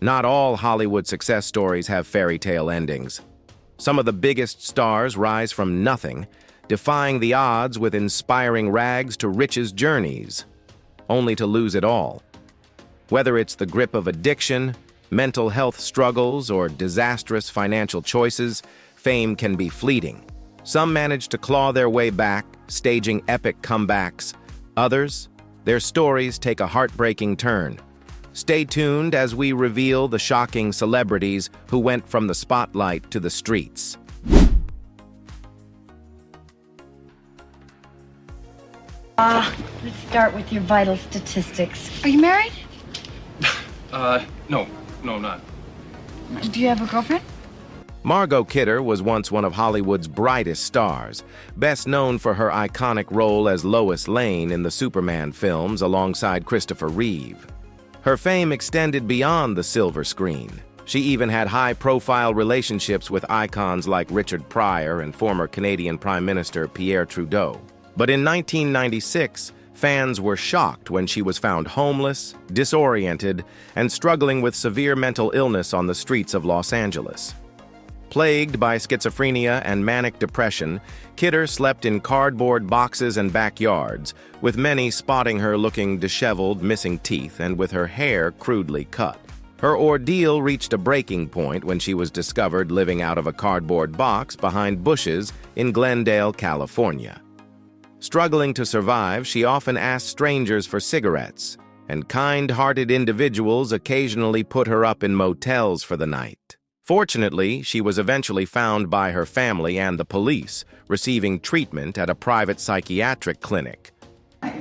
Not all Hollywood success stories have fairy tale endings. Some of the biggest stars rise from nothing, defying the odds with inspiring rags to riches journeys, only to lose it all. Whether it's the grip of addiction, mental health struggles, or disastrous financial choices, fame can be fleeting. Some manage to claw their way back, staging epic comebacks. Others, their stories take a heartbreaking turn. Stay tuned as we reveal the shocking celebrities who went from the spotlight to the streets. Let's start with your vital statistics. Are you married? No, I'm not. Do you have a girlfriend? Margot Kidder was once one of Hollywood's brightest stars, best known for her iconic role as Lois Lane in the Superman films alongside Christopher Reeve. Her fame extended beyond the silver screen. She even had high-profile relationships with icons like Richard Pryor and former Canadian Prime Minister Pierre Trudeau. But in 1996, fans were shocked when she was found homeless, disoriented, and struggling with severe mental illness on the streets of Los Angeles. Plagued by schizophrenia and manic depression, Kidder slept in cardboard boxes and backyards, with many spotting her looking disheveled, missing teeth, and with her hair crudely cut. Her ordeal reached a breaking point when she was discovered living out of a cardboard box behind bushes in Glendale, California. Struggling to survive, she often asked strangers for cigarettes, and kind-hearted individuals occasionally put her up in motels for the night. Fortunately, she was eventually found by her family and the police, receiving treatment at a private psychiatric clinic.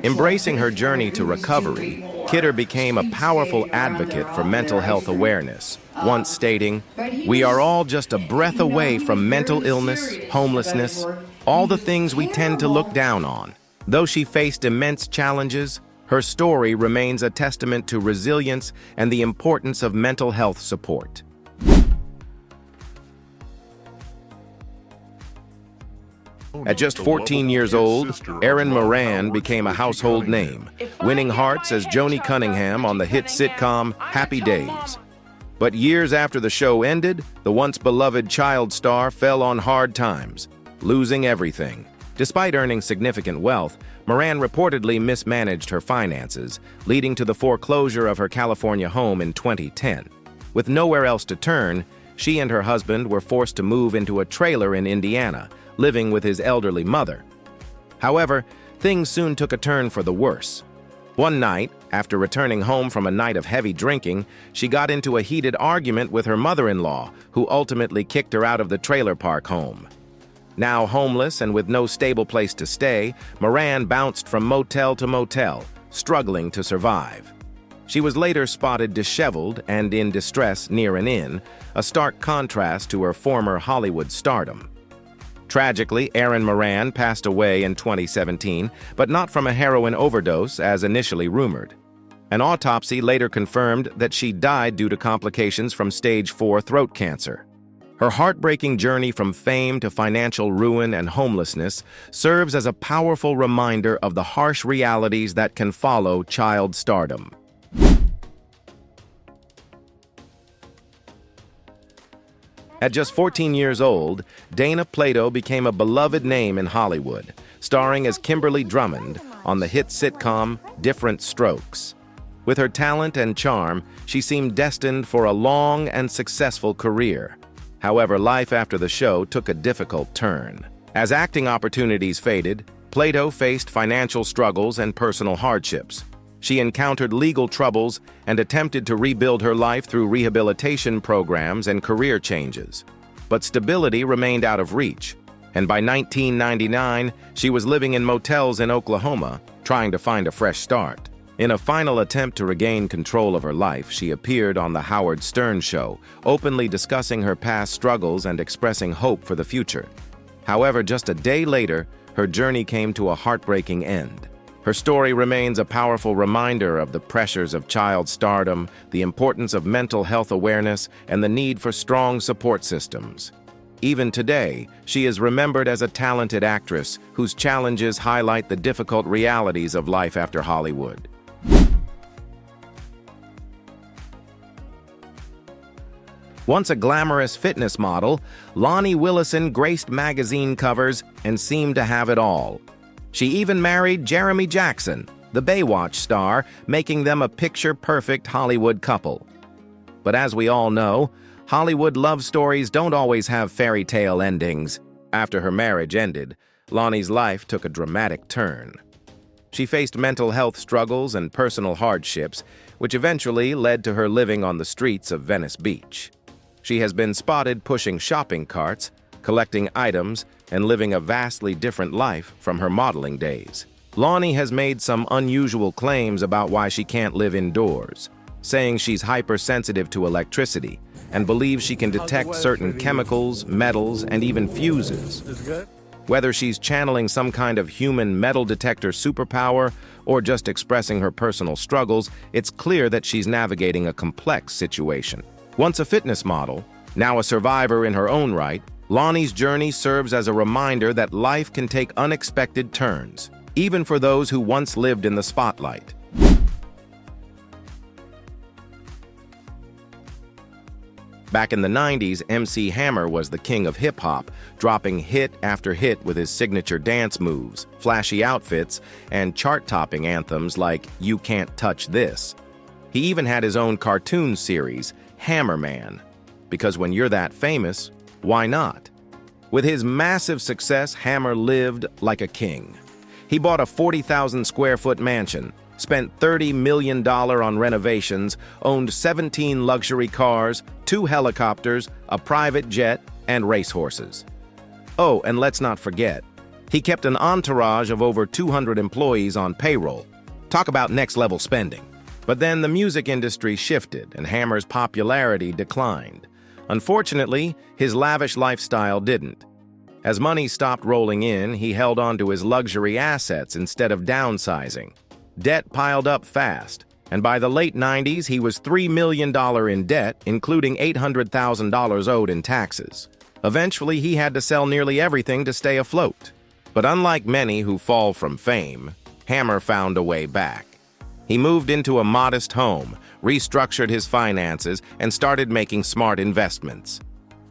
Embracing her journey to recovery, Kidder became a powerful advocate for mental health awareness, once stating, "We are all just a breath away from mental illness, homelessness, all the things we tend to look down on." Though she faced immense challenges, her story remains a testament to resilience and the importance of mental health support. At just 14 years old, Erin Moran became a household name, winning hearts as Joni Cunningham on the hit sitcom Happy Days. But years after the show ended, the once beloved child star fell on hard times, losing everything. Despite earning significant wealth, Moran reportedly mismanaged her finances, leading to the foreclosure of her California home in 2010. With nowhere else to turn, she and her husband were forced to move into a trailer in Indiana, living with his elderly mother. However, things soon took a turn for the worse. One night, after returning home from a night of heavy drinking, she got into a heated argument with her mother-in-law, who ultimately kicked her out of the trailer park home. Now homeless and with no stable place to stay, Moran bounced from motel to motel, struggling to survive. She was later spotted disheveled and in distress near an inn, a stark contrast to her former Hollywood stardom. Tragically, Erin Moran passed away in 2017, but not from a heroin overdose as initially rumored. An autopsy later confirmed that she died due to complications from stage 4 throat cancer. Her heartbreaking journey from fame to financial ruin and homelessness serves as a powerful reminder of the harsh realities that can follow child stardom. At just 14 years old, Dana Plato became a beloved name in Hollywood, starring as Kimberly Drummond on the hit sitcom Different Strokes. With her talent and charm, she seemed destined for a long and successful career. However, life after the show took a difficult turn. As acting opportunities faded, Plato faced financial struggles and personal hardships. She encountered legal troubles and attempted to rebuild her life through rehabilitation programs and career changes. But stability remained out of reach, and by 1999, she was living in motels in Oklahoma, trying to find a fresh start. In a final attempt to regain control of her life, she appeared on The Howard Stern Show, openly discussing her past struggles and expressing hope for the future. However, just a day later, her journey came to a heartbreaking end. Her story remains a powerful reminder of the pressures of child stardom, the importance of mental health awareness, and the need for strong support systems. Even today, she is remembered as a talented actress whose challenges highlight the difficult realities of life after Hollywood. Once a glamorous fitness model, Lonnie Willison graced magazine covers and seemed to have it all. She even married Jeremy Jackson, the Baywatch star, making them a picture-perfect Hollywood couple. But as we all know, Hollywood love stories don't always have fairy tale endings. After her marriage ended, Lonnie's life took a dramatic turn. She faced mental health struggles and personal hardships, which eventually led to her living on the streets of Venice Beach. She has been spotted pushing shopping carts, collecting items, and living a vastly different life from her modeling days. Lonnie has made some unusual claims about why she can't live indoors, saying she's hypersensitive to electricity and believes she can detect certain chemicals, metals, and even fuses. Whether she's channeling some kind of human metal detector superpower or just expressing her personal struggles, it's clear that she's navigating a complex situation. Once a fitness model, now a survivor in her own right, Lonnie's journey serves as a reminder that life can take unexpected turns, even for those who once lived in the spotlight. Back in the 90s, MC Hammer was the king of hip-hop, dropping hit after hit with his signature dance moves, flashy outfits, and chart-topping anthems like You Can't Touch This. He even had his own cartoon series, Hammer Man, because when you're that famous, why not? With his massive success, Hammer lived like a king. He bought a 40,000 square foot mansion, spent $30 million on renovations, owned 17 luxury cars, 2 helicopters, a private jet, and racehorses. Oh, and let's not forget, he kept an entourage of over 200 employees on payroll. Talk about next-level spending. But then the music industry shifted, and Hammer's popularity declined. Unfortunately, his lavish lifestyle didn't. As money stopped rolling in, he held on to his luxury assets instead of downsizing. Debt piled up fast, and by the late 90s, he was $3 million in debt, including $800,000 owed in taxes. Eventually, he had to sell nearly everything to stay afloat. But unlike many who fall from fame, Hammer found a way back. He moved into a modest home, restructured his finances, and started making smart investments.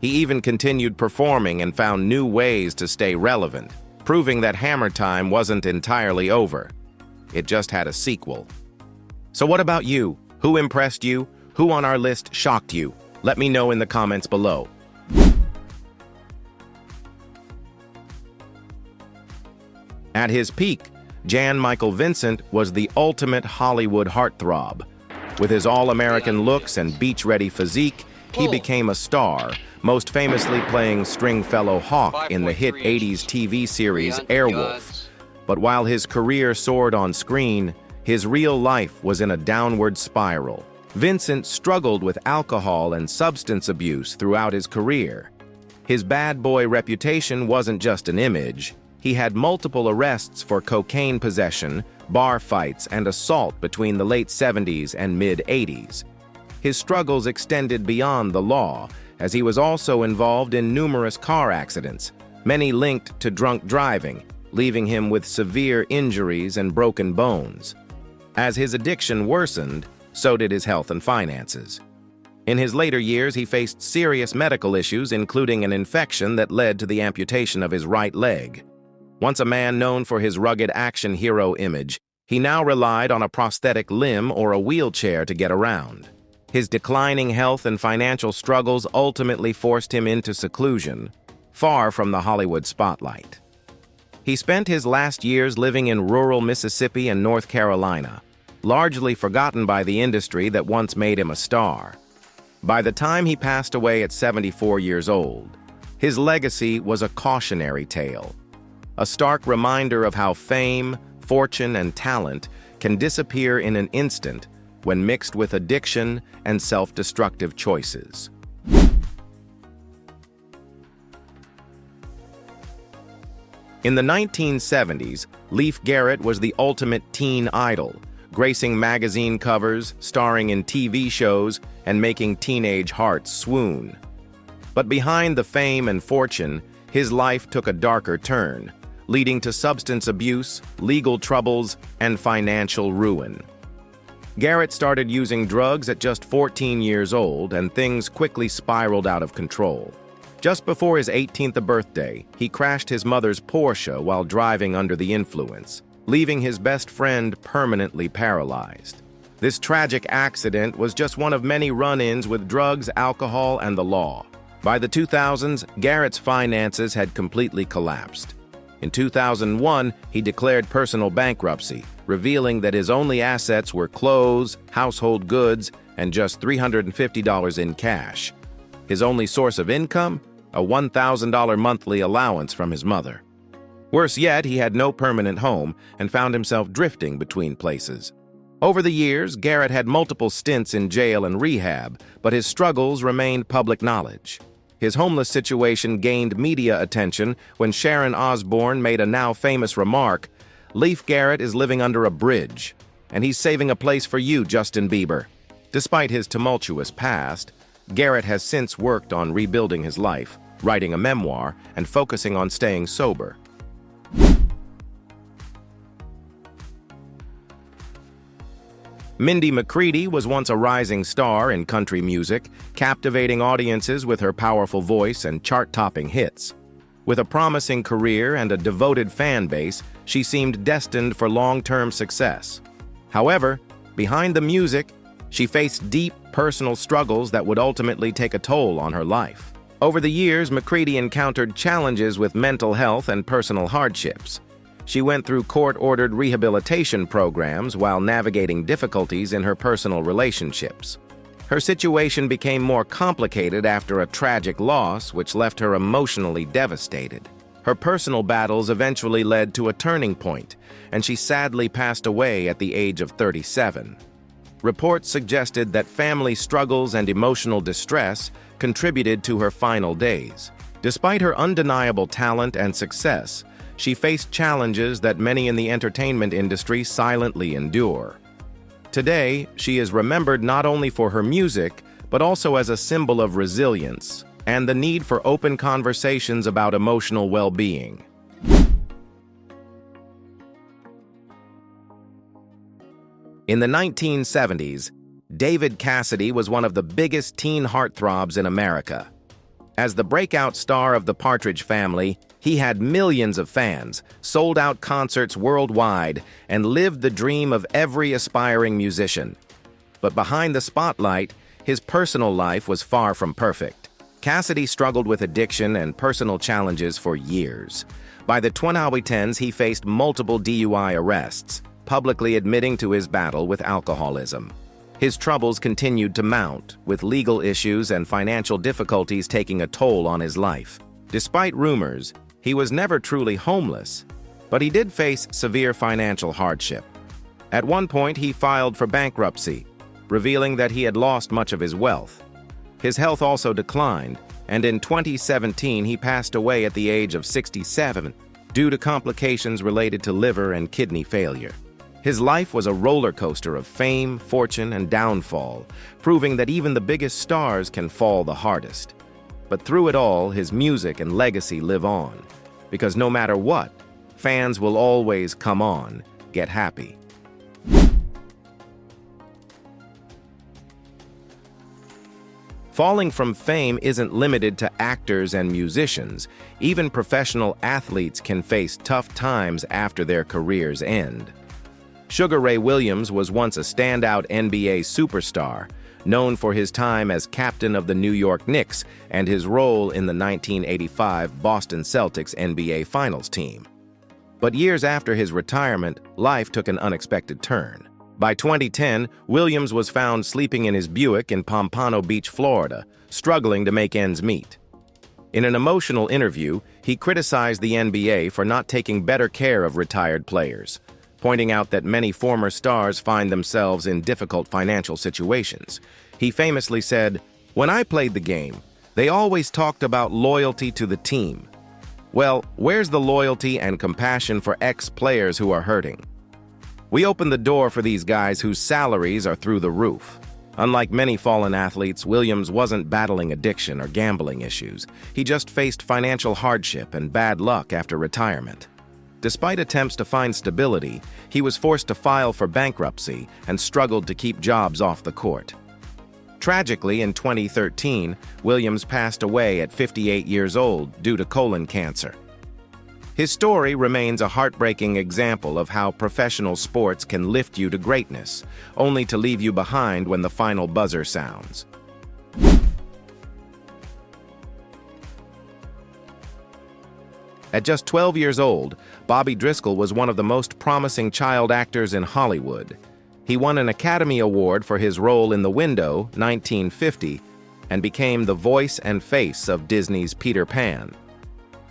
He even continued performing and found new ways to stay relevant, proving that Hammer time wasn't entirely over. It just had a sequel. So what about you? Who impressed you? Who on our list shocked you? Let me know in the comments below. At his peak, Jan Michael Vincent was the ultimate Hollywood heartthrob. With his all-American looks and beach-ready physique, he became a star, most famously playing Stringfellow Hawk in the hit 80s TV series Airwolf. But while his career soared on screen, his real life was in a downward spiral. Vincent struggled with alcohol and substance abuse throughout his career. His bad boy reputation wasn't just an image. He had multiple arrests for cocaine possession, bar fights, and assault between the late 70s and mid-80s. His struggles extended beyond the law, as he was also involved in numerous car accidents, many linked to drunk driving, leaving him with severe injuries and broken bones. As his addiction worsened, so did his health and finances. In his later years, he faced serious medical issues, including an infection that led to the amputation of his right leg. Once a man known for his rugged action hero image, he now relied on a prosthetic limb or a wheelchair to get around. His declining health and financial struggles ultimately forced him into seclusion, far from the Hollywood spotlight. He spent his last years living in rural Mississippi and North Carolina, largely forgotten by the industry that once made him a star. By the time he passed away at 74 years old, his legacy was a cautionary tale, a stark reminder of how fame, fortune, and talent can disappear in an instant when mixed with addiction and self-destructive choices. In the 1970s, Leif Garrett was the ultimate teen idol, gracing magazine covers, starring in TV shows, and making teenage hearts swoon. But behind the fame and fortune, his life took a darker turn, leading to substance abuse, legal troubles, and financial ruin. Garrett started using drugs at just 14 years old, and things quickly spiraled out of control. Just before his 18th birthday, he crashed his mother's Porsche while driving under the influence, leaving his best friend permanently paralyzed. This tragic accident was just one of many run-ins with drugs, alcohol, and the law. By the 2000s, Garrett's finances had completely collapsed. In 2001, he declared personal bankruptcy, revealing that his only assets were clothes, household goods, and just $350 in cash. His only source of income? A $1,000 monthly allowance from his mother. Worse yet, he had no permanent home and found himself drifting between places. Over the years, Garrett had multiple stints in jail and rehab, but his struggles remained public knowledge. His homeless situation gained media attention when Sharon Osbourne made a now-famous remark, "Leif Garrett is living under a bridge, and he's saving a place for you, Justin Bieber." Despite his tumultuous past, Garrett has since worked on rebuilding his life, writing a memoir, and focusing on staying sober. Mindy McCready was once a rising star in country music, captivating audiences with her powerful voice and chart-topping hits. With a promising career and a devoted fan base, she seemed destined for long-term success. However, behind the music, she faced deep personal struggles that would ultimately take a toll on her life. Over the years, McCready encountered challenges with mental health and personal hardships. She went through court-ordered rehabilitation programs while navigating difficulties in her personal relationships. Her situation became more complicated after a tragic loss, which left her emotionally devastated. Her personal battles eventually led to a turning point, and she sadly passed away at the age of 37. Reports suggested that family struggles and emotional distress contributed to her final days. Despite her undeniable talent and success, she faced challenges that many in the entertainment industry silently endure. Today, she is remembered not only for her music, but also as a symbol of resilience and the need for open conversations about emotional well-being. In the 1970s, David Cassidy was one of the biggest teen heartthrobs in America. As the breakout star of the Partridge Family, he had millions of fans, sold out concerts worldwide, and lived the dream of every aspiring musician. But behind the spotlight, his personal life was far from perfect. Cassidy struggled with addiction and personal challenges for years. By the 2010s, he faced multiple DUI arrests, publicly admitting to his battle with alcoholism. His troubles continued to mount, with legal issues and financial difficulties taking a toll on his life. Despite rumors, he was never truly homeless, but he did face severe financial hardship. At one point, he filed for bankruptcy, revealing that he had lost much of his wealth. His health also declined, and in 2017 he passed away at the age of 67 due to complications related to liver and kidney failure. His life was a roller coaster of fame, fortune, and downfall, proving that even the biggest stars can fall the hardest. But through it all, his music and legacy live on, because no matter what, fans will always come on, get happy. Falling from fame isn't limited to actors and musicians. Even professional athletes can face tough times after their careers end. Sugar Ray Williams was once a standout NBA superstar, known for his time as captain of the New York Knicks and his role in the 1985 Boston Celtics NBA Finals team. But years after his retirement, life took an unexpected turn. By 2010, Williams was found sleeping in his Buick in Pompano Beach, Florida, struggling to make ends meet. In an emotional interview, he criticized the NBA for not taking better care of retired players, pointing out that many former stars find themselves in difficult financial situations. He famously said, "When I played the game, they always talked about loyalty to the team. Well, where's the loyalty and compassion for ex-players who are hurting? We opened the door for these guys whose salaries are through the roof." Unlike many fallen athletes, Williams wasn't battling addiction or gambling issues. He just faced financial hardship and bad luck after retirement. Despite attempts to find stability, he was forced to file for bankruptcy and struggled to keep jobs off the court. Tragically, in 2013, Williams passed away at 58 years old due to colon cancer. His story remains a heartbreaking example of how professional sports can lift you to greatness, only to leave you behind when the final buzzer sounds. At just 12 years old, Bobby Driscoll was one of the most promising child actors in Hollywood. He won an Academy Award for his role in The Window, 1950, and became the voice and face of Disney's Peter Pan.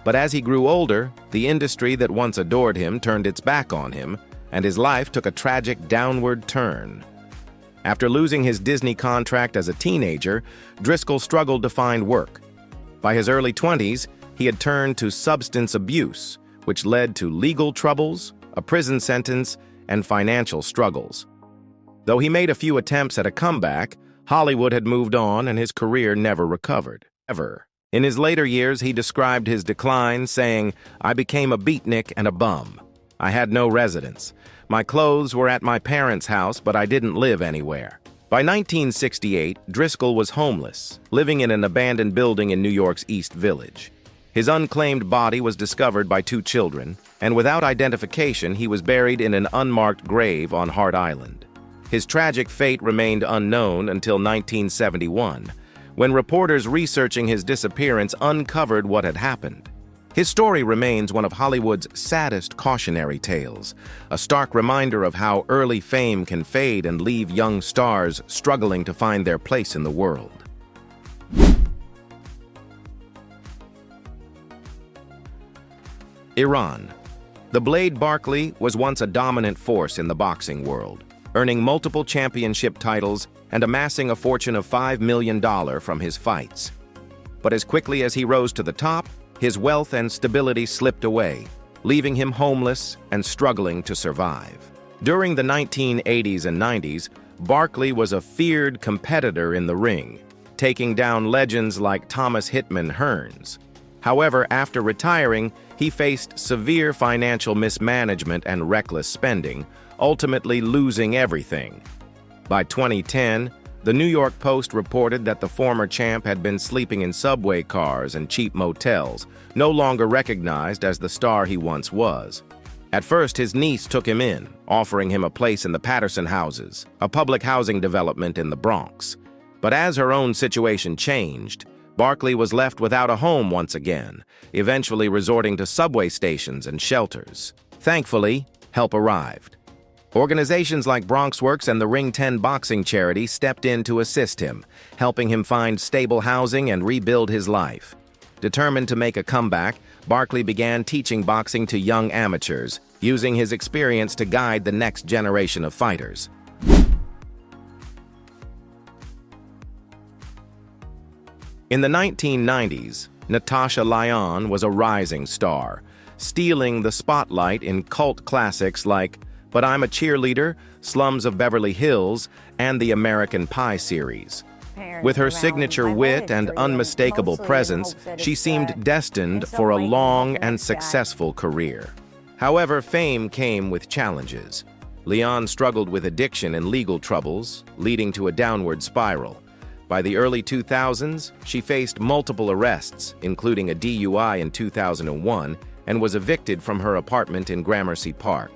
But as he grew older, the industry that once adored him turned its back on him, and his life took a tragic downward turn. After losing his Disney contract as a teenager, Driscoll struggled to find work. By his early 20s, he had turned to substance abuse, which led to legal troubles, a prison sentence, and financial struggles. Though he made a few attempts at a comeback, Hollywood had moved on and his career never recovered. In his later years, he described his decline, saying, "I became a beatnik and a bum. I had no residence. My clothes were at my parents' house, but I didn't live anywhere." By 1968, Driscoll was homeless, living in an abandoned building in New York's East Village. His unclaimed body was discovered by two children, and without identification, he was buried in an unmarked grave on Hart Island. His tragic fate remained unknown until 1971, when reporters researching his disappearance uncovered what had happened. His story remains one of Hollywood's saddest cautionary tales, a stark reminder of how early fame can fade and leave young stars struggling to find their place in the world. Iran. The Blade Barkley was once a dominant force in the boxing world, earning multiple championship titles and amassing a fortune of $5 million from his fights. But as quickly as he rose to the top, his wealth and stability slipped away, leaving him homeless and struggling to survive. During the 1980s and 90s, Barkley was a feared competitor in the ring, taking down legends like Thomas Hitman Hearns. However, after retiring, he faced severe financial mismanagement and reckless spending, ultimately losing everything. By 2010, the New York Post reported that the former champ had been sleeping in subway cars and cheap motels, no longer recognized as the star he once was. At first, his niece took him in, offering him a place in the Patterson Houses, a public housing development in the Bronx. But as her own situation changed, Barkley was left without a home once again, eventually resorting to subway stations and shelters. Thankfully, help arrived. Organizations like BronxWorks and the Ring 10 boxing charity stepped in to assist him, helping him find stable housing and rebuild his life. Determined to make a comeback, Barkley began teaching boxing to young amateurs, using his experience to guide the next generation of fighters. In the 1990s, Natasha Lyonne was a rising star, stealing the spotlight in cult classics like But I'm a Cheerleader, Slums of Beverly Hills, and the American Pie series. With her signature wit and unmistakable presence, she seemed destined for a long and successful career. However, fame came with challenges. Lyonne struggled with addiction and legal troubles, leading to a downward spiral. By the early 2000s, she faced multiple arrests, including a DUI in 2001, and was evicted from her apartment in Gramercy Park.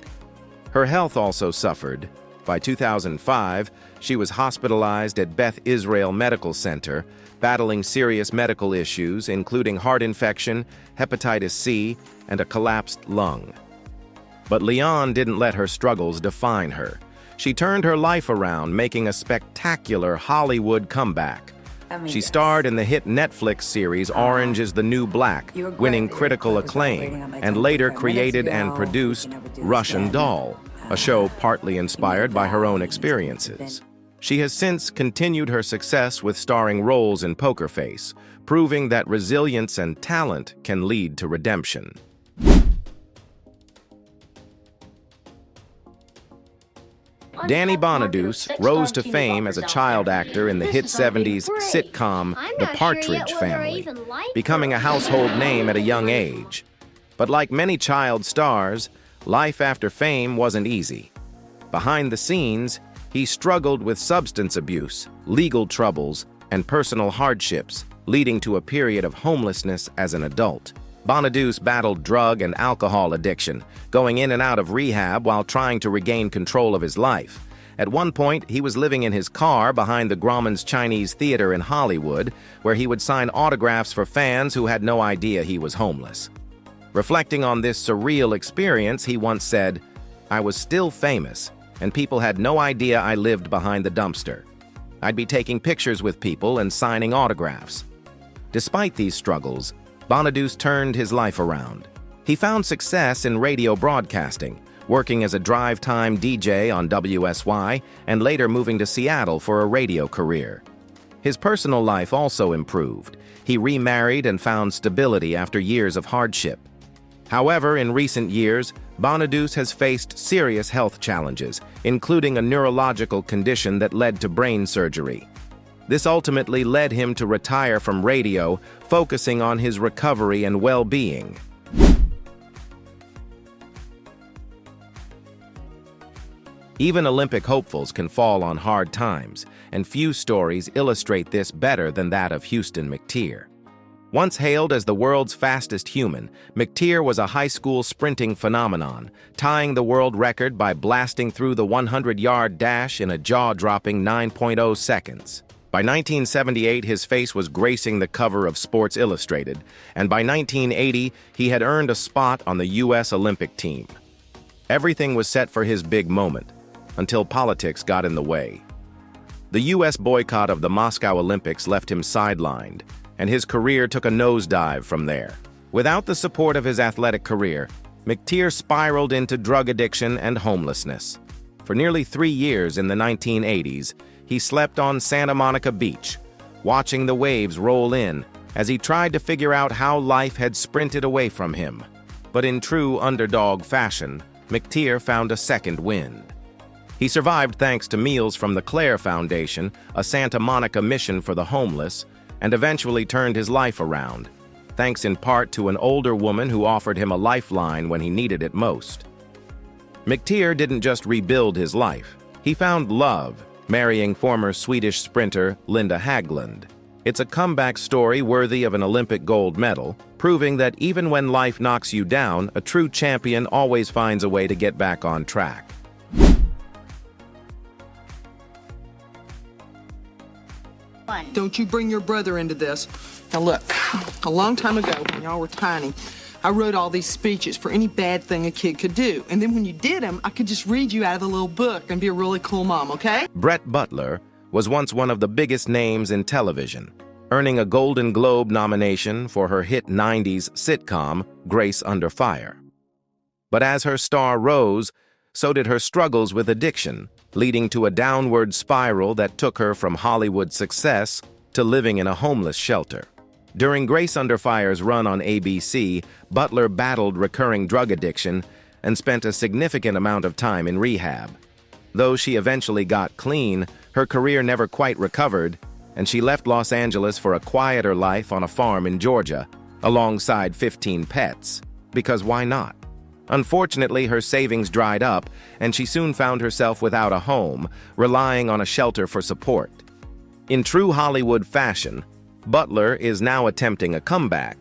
Her health also suffered. By 2005, she was hospitalized at Beth Israel Medical Center, battling serious medical issues, including heart infection, hepatitis C, and a collapsed lung. But Lyonne didn't let her struggles define her. She turned her life around, making a spectacular Hollywood comeback. She starred in the hit Netflix series Orange is the New Black, winning critical acclaim, and later created and produced Russian Doll, a show partly inspired by her own experiences. She has since continued her success with starring roles in Poker Face, proving that resilience and talent can lead to redemption. Danny Bonaduce rose to fame as a child actor in the hit 70s sitcom The Partridge Family, becoming a household name at a young age. But like many child stars, life after fame wasn't easy. Behind the scenes, he struggled with substance abuse, legal troubles, and personal hardships, leading to a period of homelessness as an adult. Bonadous battled drug and alcohol addiction, going in and out of rehab while trying to regain control of his life. At one point, he was living in his car behind the Grauman's Chinese Theater in Hollywood, where he would sign autographs for fans who had no idea he was homeless. Reflecting on this surreal experience, he once said, "I was still famous, and people had no idea I lived behind the dumpster. I'd be taking pictures with people and signing autographs." Despite these struggles, Bonadous turned his life around. He found success in radio broadcasting, working as a drive-time DJ on WSY and later moving to Seattle for a radio career. His personal life also improved. He remarried and found stability after years of hardship. However, in recent years, Bonadous has faced serious health challenges, including a neurological condition that led to brain surgery. This ultimately led him to retire from radio, focusing on his recovery and well-being. Even Olympic hopefuls can fall on hard times, and few stories illustrate this better than that of Houston McTeer. Once hailed as the world's fastest human, McTeer was a high school sprinting phenomenon, tying the world record by blasting through the 100-yard dash in a jaw-dropping 9.0 seconds. By 1978, his face was gracing the cover of Sports Illustrated, and by 1980, he had earned a spot on the U.S. Olympic team. Everything was set for his big moment, until politics got in the way. The U.S. boycott of the Moscow Olympics left him sidelined, and his career took a nosedive from there. Without the support of his athletic career, McTeer spiraled into drug addiction and homelessness. For nearly 3 years in the 1980s, he slept on Santa Monica Beach, watching the waves roll in as he tried to figure out how life had sprinted away from him. But in true underdog fashion, McTeer found a second wind. He survived thanks to meals from the Claire Foundation, a Santa Monica mission for the homeless, and eventually turned his life around, thanks in part to an older woman who offered him a lifeline when he needed it most. McTeer didn't just rebuild his life. He found love, marrying former Swedish sprinter Linda Haglund. It's a comeback story worthy of an Olympic gold medal, proving that even when life knocks you down, a true champion always finds a way to get back on track. Don't you bring your brother into this. Now look, a long time ago, when y'all were tiny, I wrote all these speeches for any bad thing a kid could do. And then when you did them, I could just read you out of the little book and be a really cool mom, okay? Brett Butler was once one of the biggest names in television, earning a Golden Globe nomination for her hit 90s sitcom, Grace Under Fire. But as her star rose, so did her struggles with addiction, leading to a downward spiral that took her from Hollywood success to living in a homeless shelter. During Grace Under Fire's run on ABC, Butler battled recurring drug addiction and spent a significant amount of time in rehab. Though she eventually got clean, her career never quite recovered, and she left Los Angeles for a quieter life on a farm in Georgia, alongside 15 pets. Because why not? Unfortunately, her savings dried up, and she soon found herself without a home, relying on a shelter for support. In true Hollywood fashion, Butler is now attempting a comeback,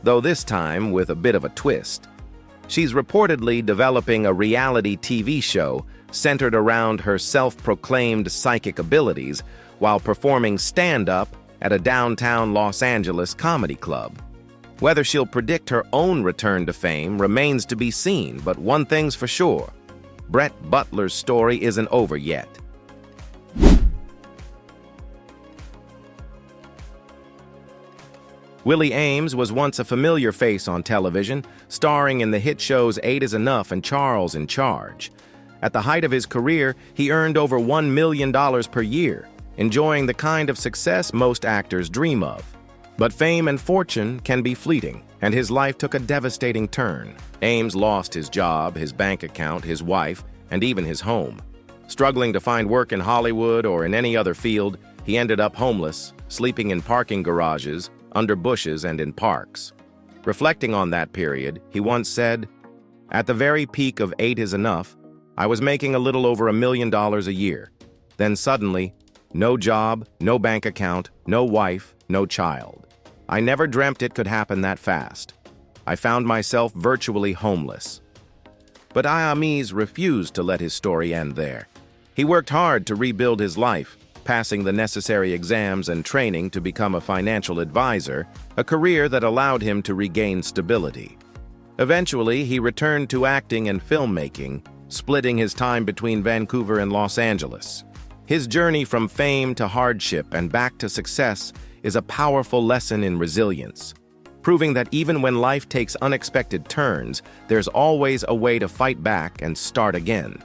though this time with a bit of a twist. She's reportedly developing a reality TV show centered around her self-proclaimed psychic abilities while performing stand-up at a downtown Los Angeles comedy club. Whether she'll predict her own return to fame remains to be seen, but one thing's for sure: Brett Butler's story isn't over yet. Willie Ames was once a familiar face on television, starring in the hit shows 8 is Enough and Charles in Charge. At the height of his career, he earned over $1 million per year, enjoying the kind of success most actors dream of. But fame and fortune can be fleeting, and his life took a devastating turn. Ames lost his job, his bank account, his wife, and even his home. Struggling to find work in Hollywood or in any other field, he ended up homeless, sleeping in parking garages, under bushes, and in parks. Reflecting on that period, he once said, "At the very peak of 8 is enough, I was making a little over $1 million a year. Then suddenly, no job, no bank account, no wife, no child. I never dreamt it could happen that fast. I found myself virtually homeless." But Ayamis refused to let his story end there. He worked hard to rebuild his life, passing the necessary exams and training to become a financial advisor, a career that allowed him to regain stability. Eventually, he returned to acting and filmmaking, splitting his time between Vancouver and Los Angeles. His journey from fame to hardship and back to success is a powerful lesson in resilience, proving that even when life takes unexpected turns, there's always a way to fight back and start again.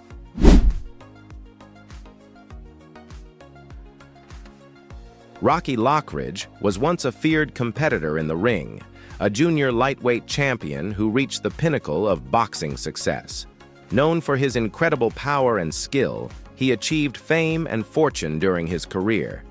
Rocky Lockridge was once a feared competitor in the ring, a junior lightweight champion who reached the pinnacle of boxing success. Known for his incredible power and skill, he achieved fame and fortune during his career.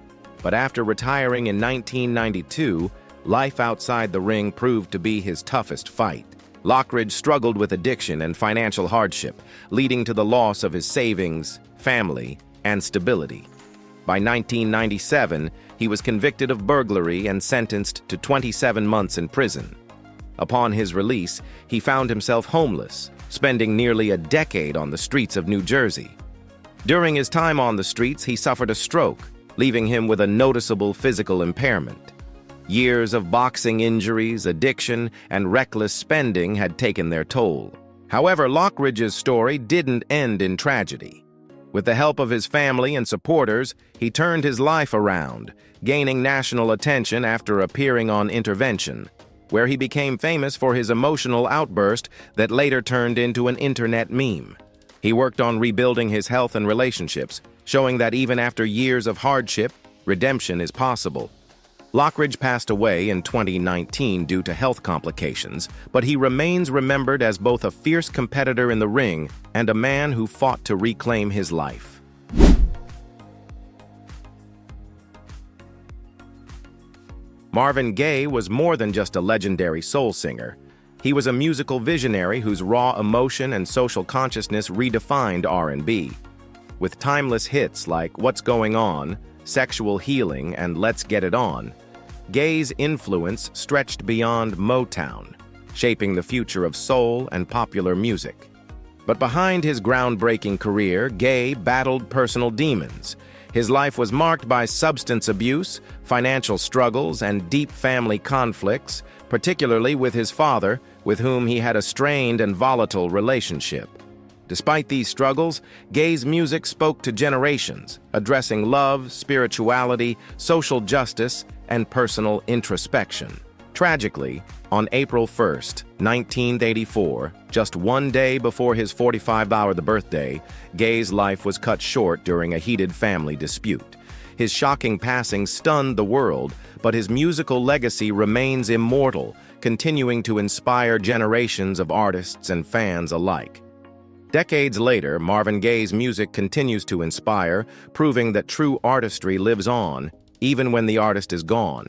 But after retiring in 1992, life outside the ring proved to be his toughest fight. Lockridge struggled with addiction and financial hardship, leading to the loss of his savings, family, and stability. By 1997, he was convicted of burglary and sentenced to 27 months in prison. Upon his release, he found himself homeless, spending nearly a decade on the streets of New Jersey. During his time on the streets, he suffered a stroke, leaving him with a noticeable physical impairment. Years of boxing injuries, addiction, and reckless spending had taken their toll. However, Lockridge's story didn't end in tragedy. With the help of his family and supporters, he turned his life around, gaining national attention after appearing on Intervention, where he became famous for his emotional outburst that later turned into an internet meme. He worked on rebuilding his health and relationships, showing that even after years of hardship, redemption is possible. Lockridge passed away in 2019 due to health complications, but he remains remembered as both a fierce competitor in the ring and a man who fought to reclaim his life. Marvin Gaye was more than just a legendary soul singer. He was a musical visionary whose raw emotion and social consciousness redefined R&B. With timeless hits like What's Going On, Sexual Healing, and Let's Get It On, Gaye's influence stretched beyond Motown, shaping the future of soul and popular music. But behind his groundbreaking career, Gaye battled personal demons. His life was marked by substance abuse, financial struggles, and deep family conflicts, particularly with his father, with whom he had a strained and volatile relationship. Despite these struggles, Gaye's music spoke to generations, addressing love, spirituality, social justice, and personal introspection. Tragically, on April 1st, 1984, just one day before his 45th birthday, Gaye's life was cut short during a heated family dispute. His shocking passing stunned the world, but his musical legacy remains immortal, continuing to inspire generations of artists and fans alike. Decades later, Marvin Gaye's music continues to inspire, proving that true artistry lives on, even when the artist is gone.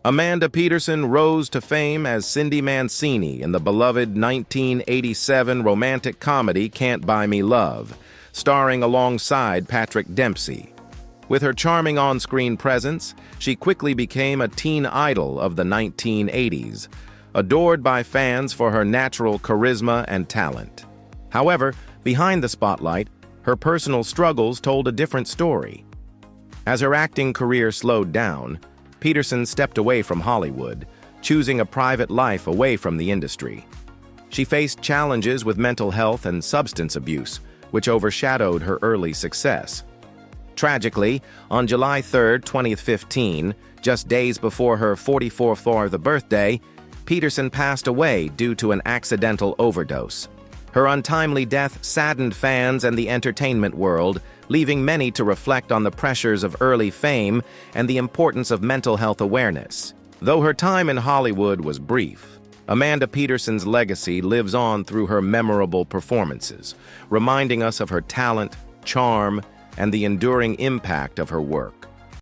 Amanda Peterson rose to fame as Cindy Mancini in the beloved 1987 romantic comedy Can't Buy Me Love, starring alongside Patrick Dempsey. With her charming on-screen presence, she quickly became a teen idol of the 1980s, adored by fans for her natural charisma and talent. However, behind the spotlight, her personal struggles told a different story. As her acting career slowed down, Peterson stepped away from Hollywood, choosing a private life away from the industry. She faced challenges with mental health and substance abuse, which overshadowed her early success. Tragically, on July 3, 2015, just days before her 44th birthday, Peterson passed away due to an accidental overdose. Her untimely death saddened fans and the entertainment world, leaving many to reflect on the pressures of early fame and the importance of mental health awareness. Though her time in Hollywood was brief, Amanda Peterson's legacy lives on through her memorable performances, reminding us of her talent, charm, and the enduring impact of her work.